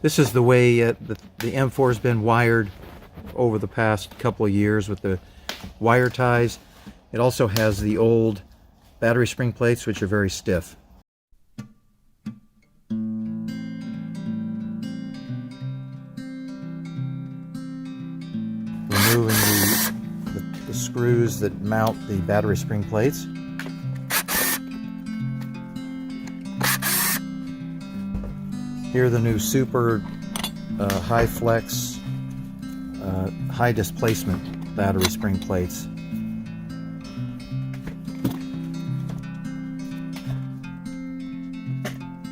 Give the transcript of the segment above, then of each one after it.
This is the way the M4 has been wired over the past couple of years with the wire ties. It also has the old battery spring plates, which are very stiff. Removing the screws that mount the battery spring plates. Here are the new super high flex, high displacement battery spring plates.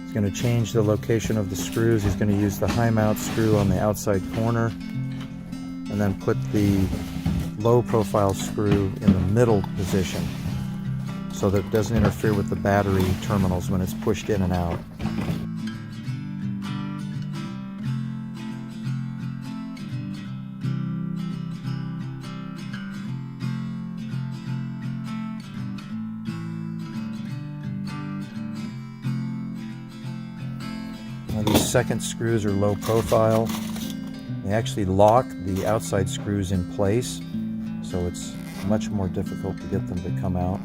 He's going to change the location of the screws. He's going to use the high mount screw on the outside corner and then put the low profile screw in the middle position so that it doesn't interfere with the battery terminals when it's pushed in and out. Now these second screws are low profile. They actually lock the outside screws in place, so it's much more difficult to get them to come out.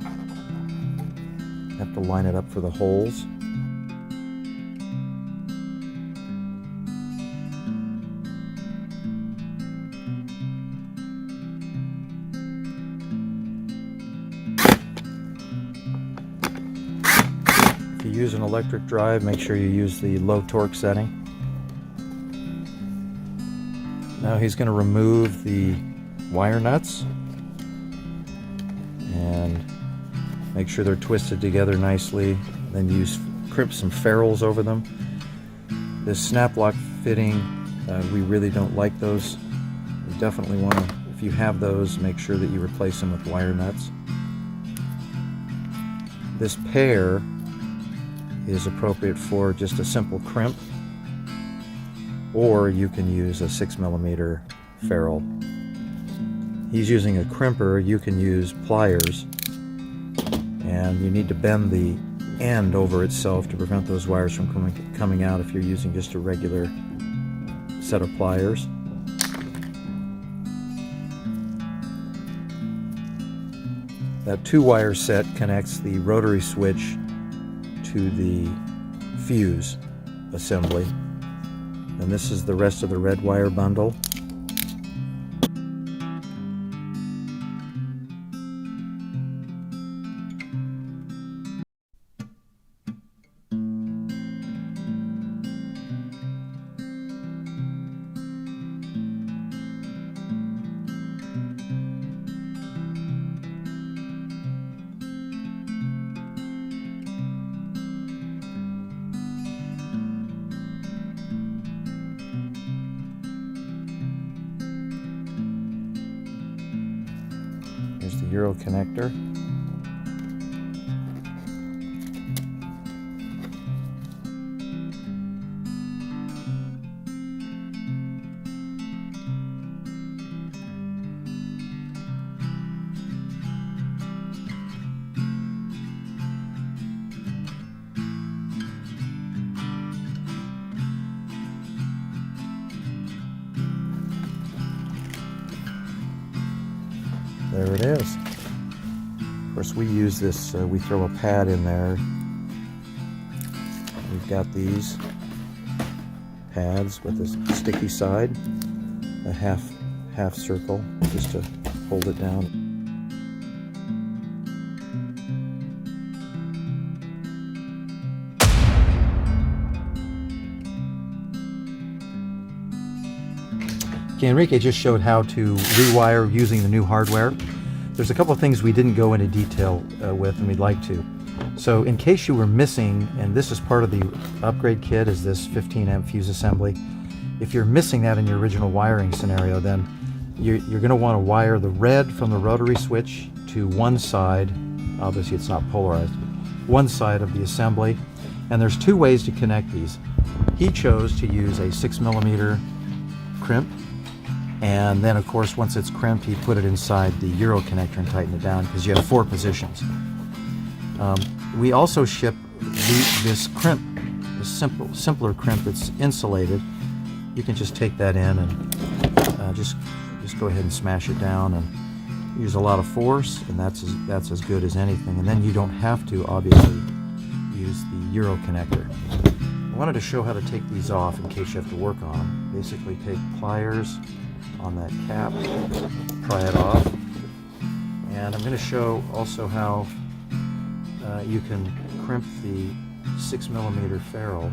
You have to line it up for the holes. If you use an electric drive, make sure you use the low torque setting. Now he's going to remove the wire nuts and make sure they're twisted together nicely. Then use some ferrules over them. This snap lock fitting, we really don't like those. You definitely want to, if you have those, make sure that you replace them with wire nuts. This pair is appropriate for just a simple crimp, or you can use a 6mm ferrule. He's using a crimper. You can use pliers, and you need to bend the end over itself to prevent those wires from coming out if you're using just a regular set of pliers. That 2-wire set connects the rotary switch to the fuse assembly. And this is the rest of the red wire bundle. Here's the Euro connector. There it is. Of course, we use this, we throw a pad in there. We've got these pads with a sticky side, a half circle just to hold it down. Okay, Enrique just showed how to rewire using the new hardware. There's a couple of things we didn't go into detail with, and we'd like to. So in case you were missing, and this is part of the upgrade kit, is this 15-amp fuse assembly. If you're missing that in your original wiring scenario, then you're going to want to wire the red from the rotary switch to one side. Obviously it's not polarized. One side of the assembly. And there's 2 ways to connect these. He chose to use a 6mm crimp. And then, of course, once it's crimped, he put it inside the Euro connector and tighten it down because you have 4 positions. We also ship this crimp, this simpler crimp that's insulated, you can just take that in and just go ahead and smash it down and use a lot of force, and that's as good as anything. And then you don't have to obviously use the Euro connector. I wanted to show how to take these off in case you have to work on them. Basically take pliers on that cap, pry it off, and I'm going to show also how you can crimp the 6mm ferrule,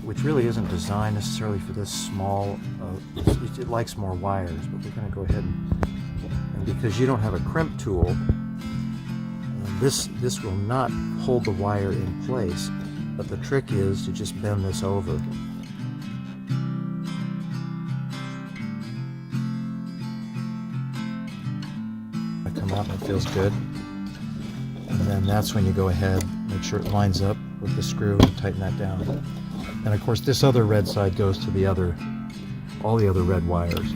which really isn't designed necessarily for this small, it likes more wires, but we're going to go ahead and because you don't have a crimp tool, this will not hold the wire in place, but the trick is to just bend this over. I come out and it feels good, and then that's when you go ahead, make sure it lines up with the screw and tighten that down. And of course this other red side goes to all the other red wires.